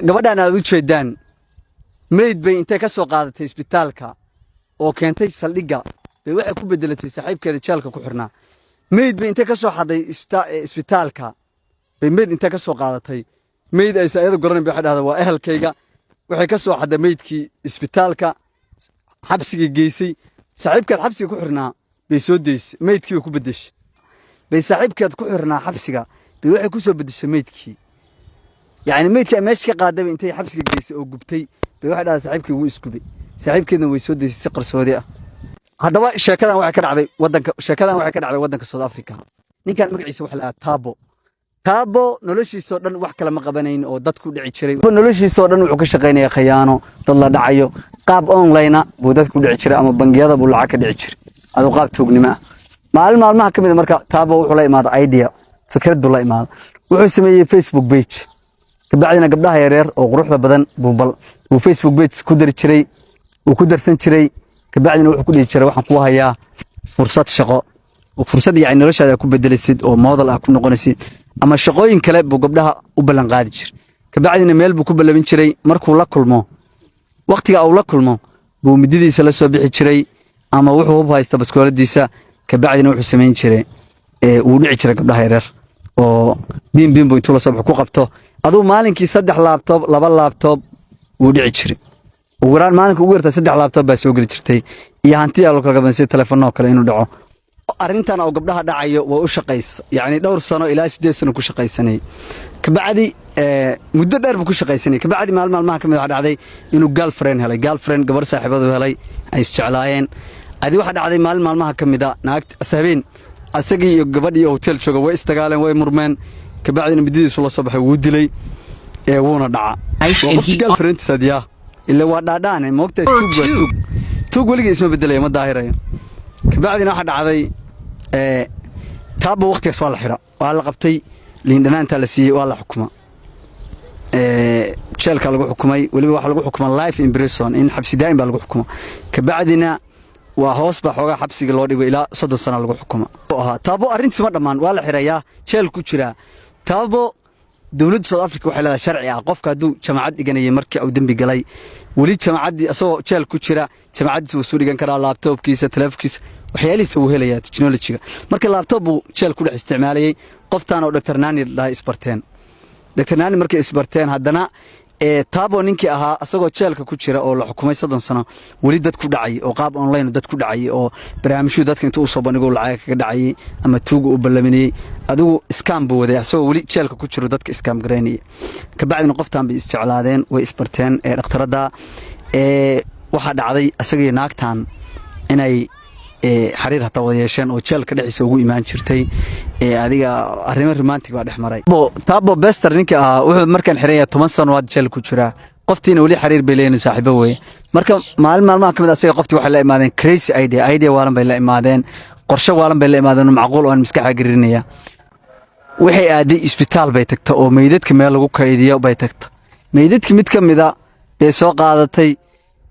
gabadhan aad u jeedaan meyd bay intay ka soo qaadatay isbitaalka oo keentay saldhiga bay waxay ku bedelatay saaxiibkeeda jaalka ku xirnaa meyd bay intay ka soo xaday isbitaalka bay meyd intay ka soo qaadatay meyd ay saayada goran bay xadada waa ehelkayga waxay ka soo xaday meydkii isbitaalka xabsiga geysay saaxiibkeed xabsiga ku xirnaa bay soo deysay meydkii ku bedeshay bay saaxiibkeed ku xirnaa xabsiga bay waxay ku soo bedeshay meydkii يعني ميت ماشي كقادة أنتي حبس الجيس أو جبتي بواحد على صاحبك ويسكبي صاحبك إنه ويسود سقر سوداء هذا واحد شكله واحد كان على ودنك شكله واحد كان على ودنك سود أفريقيا نكان مقعيس وحلا تابو نلشي صورن واحد كلام قبنين أو دتك دعي شري نلشي صورن وعكش غيني خيانو طلع دعيو قاب أونلاين بودتك دعي شري أما بنجياده بولعك دعي شري هذا قاب توجني ما كم إذا مركا تابو وحلا إماد أيديا فكرت دولا إماد وحسمي فيسبوك بيج كبعدنا قبلها يرير أو غروح بدن بوبل وفيسبوك بيتس كودر شري وكودر سن شري كبعدنا وح كودر شري وحن قوها يا فرصة شقاء وفرصة يعني رش هذا كوب بدلسيد أو موضل أكون نقنسيد أما الشقاين كلاب بقبلها وبلن قادش كبعدنا ميل بكوب اللي بين شري مركو لا كل ما وقتها أو لا كل ما بومديدي سلسة بيع شري أما وحو بها يستبسكوا للديسة كبعدنا وح سمين شري ونعي شري قبلها يرير oo bin boy tolo sabx ku qabto adoo maalinkii 3 laptop 2 laptop uu dhici jiray ugu yaraan maalinka ugu yarta 3 laptop baa soo gali jirtay iyo hanti aa loo kala gabanay telefoon kale inuu dhaco arintan oo gabdhaha dhacayo waa u shaqays yaani dhowr sano ilaa 8 sano ku shaqaysanay kabacdi muddo dheer buu ku shaqaysanay kabacdi maalmaha kamid ah dhacday inuu girlfriend gabar saaxiibadu helay ay isjeclaayeen adi waxa dhacday maalmaha kamid ah naagta ashabeen asagii iyo gabadhii hotel jooga way istagaaleen way murmeen kabacdina mididiisu la soo baxay wuu dilay wuuna dhaca girlfriend sadiya illa waa dhaadhaan moogtay tuug waligiis isma bedelay ma daahirayo kabacdina waxa dhacday taabo waqtigaas waa la xira waa la qabtay liindhanaanta la siiyay waa la xukuma jeelka lagu xukumay waliba waxa lagu xukumay life in prison in xabsi daa'im baa lagu xukumay kabacdina وهوس بحوجة حبسي قلوري وإلى صدر سنة لقوا حكومة. تابو أرنت سمعت مان ولا حرية شال كوتشرا تابو دولة سود أفريقيا وحلا شرعي عقف كادو جماعات إجانية مركي أو دم بجلاي وليد جماعات أصو شال كوتشرا جماعات سوري كان كرا لابتوب كيس تلف كيس وحيالي سووه ليا تكنولوجيا مركي اللابتوب شال كل استعمالي قفتان أو دكتور ناني لا إسبرتين دكتور ناني مركي إسبرتين هادنا taabo ninkii ahaa asagoo jeelka ku jira oo la xukumay 3 sano wali dad ku dhacay oo qaab online dad ku dhacay oo barnaamijyo dadka inta uu soo bandhigo lacag kaga dhacay ama tuugo u ballaminay adigu scam buu waday asagoo wali jeelka ku jiro dadka scam gareynay ka bacdina qoftaan bay isjeclaadeen way isbarteen dhakhtarada waxa dhacday asagii naagtaan inay xariir hata wada yeesheen oo jeelka dhexdiisa ugu imaan jirtay adiga arrimo romantic baa dhexmaray taabo bester ninka wuxuu markan xiraya 10 sano wad jeel ku jira qoftiina wali xariir bay leeyeen saaxiibo way marka maalmaha kamid asaga qoftii waxa la imaadeen crazy idea waalan bay la imaadeen qorshe waalan bay la imaadeen macquul oo maskaxa garinaya waxay aaday isbitaal bay tagtay oo meydadka meel lagu kaydiyo bay tagtay meydadka mid kamid ah bay soo qaadatay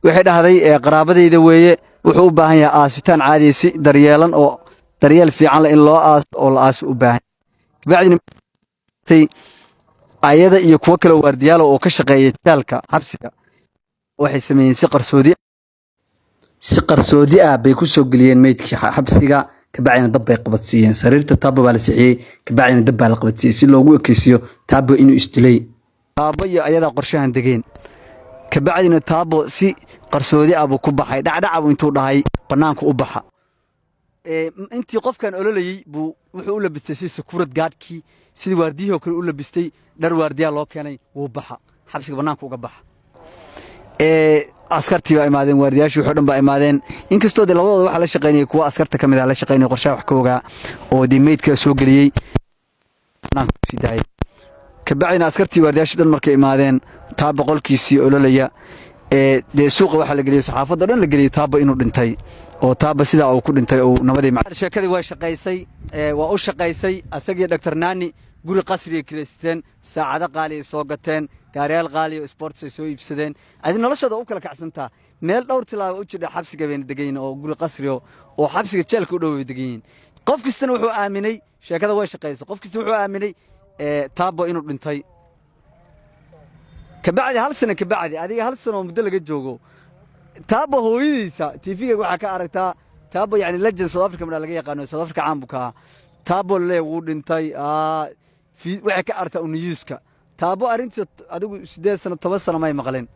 waxay dhahday qaraabadeyda weeye wuxuu u baahan yahay aasitaan caadi si daryeelan oo daryeel fiican in loo aas oo la aas u baahan bacdina ayada iyo kuwa kale waardiyaal oo ka shaqeeyay jeelka xabsiga waxay sameeyeen si qarsoodi ah bay ku soo galiyeen meydkii xabsiga kabacdina dab bay qabadsiiyeen sariirta taabo baa la sixiyay kabacdina dab baa la qabadsiiyay si loogu ekeysiyo taabo inuu isdilay taabo iyo ayada qorshahan degeen kabacdina taabo si qarsoodi abu ku baxay dhacdhac intuu dhahay banaanka u baxa intii qofkan ololayay buu wuxuu u labistay si security guardkii sidii waardiyaha kale u labistay dhar waardiyaha loo keenay wuu baxa xabsiga banaanka uga baxa askartii baa imaadeen waardiyaashii wuxuu dhan baa imaadeen inkastoo labadooda waxa la shaqeynay kuwa askarta kamid ah la shaqeynay qorshaha wax ka ogaa oo diimeedka soo galiyay banaanka fiday kabacdina askartii waardiyaashii dhan markay imaadeen taa boqolkiisii ololaya de suuqa waxa la galiyay saxaafada dhan la galiyay taaba inuu dhintay oo taaba sida uu ku dhintay oo nabadii sheekadii way shaqaysay waa u shaqaysay asagii Dr. Nani guri qasri kireysteen saacada qaali soo gateen gaariyaal qaali oo sports ay soo iibsadeen adina noloshooda u kala kacsantaa meel dhowr tilaabo u jira xabsiga been degayn oo guri qasri oo xabsiga jeelka u dhow degayn qof kastana wuxuu aaminay sheekada way shaqaysay qof kastana wuxuu aaminay taaba inuu dhintay kabacdi hal sano kabacdi adiga hal sano muddo laga joogo taabo hooyadiisa TV-ga waxa ka aragtaa taabo yani legend South Africa laga yaqaano South Africa caan buka taabo lee uu dhintay waxa ka aragtaa newska taabo arinta adigu 8 sano 10 sano may maqleen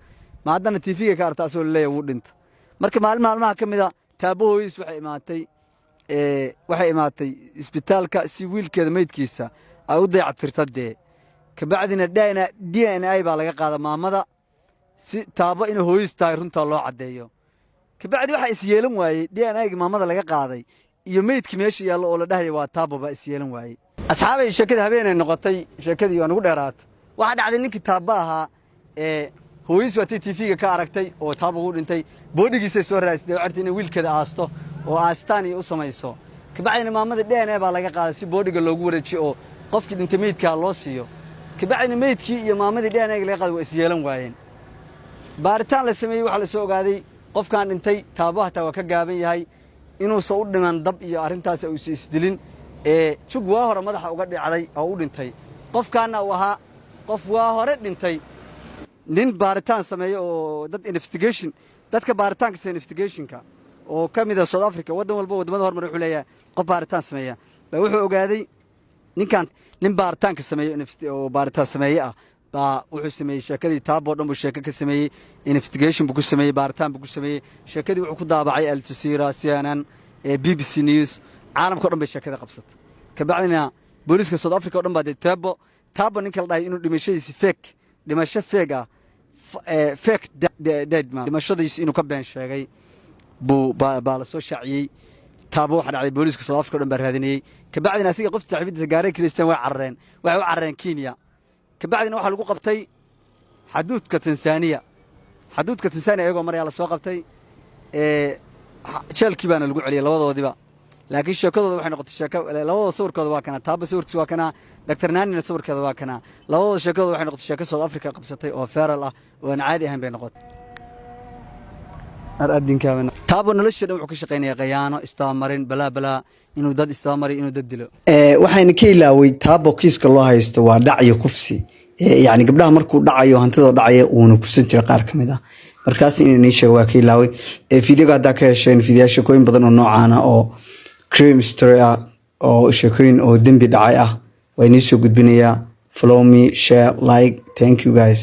ma haddana TV-ga ka aragtaa soo lee uu dhintay marka maalmaha kamida taabo hooyadiis waxay imaatay isbitaalka si wiilkeeda meydkiisa ay u dayactirtay kabacdina DNA baa laga qaaday maamada si taabo in hooyis tahay runta loo cadeeyo kabacdi waxa is yeelan waayay DNA-ga maamada laga qaaday iyo meydkii meesha yaalo oo la dhahay waa taabo ba is yeelan waayay asxaabay sheekada habeenay noqotay sheekadii waa nagu dheeraatay waxa dhacday ninkii taabo ahaa hooyis waa TV-ga ka aragtay oo taabo uu dhintay boodigiisa soo raasday oo artay in wiilkeeda aasto oo aastaan iyo u samayso kabacdina maamada DNA baa laga qaaday si boodiga loogu wareejiyo oo qofkii dhintay meydka loo siiyo kabacdina meydkii iyo maamadii DNA-ga laga qaaday waa is yeelan waayeen baaritaan la sameeyay waxa la soo ogaaday qofkan dhintay taabo hata waa ka gaaban yahay inuu soo u dhiman dab iyo arintaas uu isdilin jug waa hore madaxa uga dhacday oo u dhintay qofkaana uu ahaa qof waa hore dhintay nin baaritaan sameeyo oo dad investigation dadka baaritaanka sameeyo investigationka oo kamida South Africa wadan walba wadamada hormar wuxuu leeyahay qof baaritaan sameeya baa wuxuu ogaaday ninkan nin baaritaanka sameeyo oo baaritaan sameeyo baa wuxuu sameeyay sheekadii taabo dhan buu sheeko ka sameeyay investigation buu ku sameeyay baaritaan buu ku sameeyay sheekadii wuxuu ku daabacay Al Jazeera CNN BBC News caalamka dhan bay sheekada qabsatay kabacdina booliska South Africa dhan baa taabo ninka la dhahay inuu dhimashadiisa dhimasho fake dead man dhimashadiisa inuu ka been sheegay baa la soo shaaciyay taabo waxa dhacday booliska South Africa dhan baa raadinayay kabacdina asiga qof saaxiibadiisa gaaray Christian way carreen Kenya kabacdina waxa lagu qabtay xuduudka Tansaaniya iyagoo maraya la soo qabtay jeelkii baana lagu celiyay labadoodiba laakiin sheekadooda waxay noqotay sheeko labadooda sawirkooda waa kana taabo sawirkiisa waa kana Dr. Nani sawirkeeda waa kana labadooda sheekadooda waxay noqotay sheeko South Africa qabsatay oo feral ah oo aan caadi ahayn bay noqotay adinkaana taabo nolosha dhan wuxuu ka shaqeynaya qayaano istaamarin balaa inuu dad istaamari inuu dad dilo waxayna ka ilaaway taabo kiiska loo haysto waa dhacayo kufsi yani gabdhaha markuu dhacayo hantida dhacaya uu kufsan jiray qaar kamid ah markaas inay sheego waa ka ilaaway fiidiyoga hadda ka hesheen fiidiyo sheekooyin badan oo noocaana oo crime story ah oo sheekooyin oo dambi dhacay ah way inoo soo gudbinayaa follow me share like thank you guys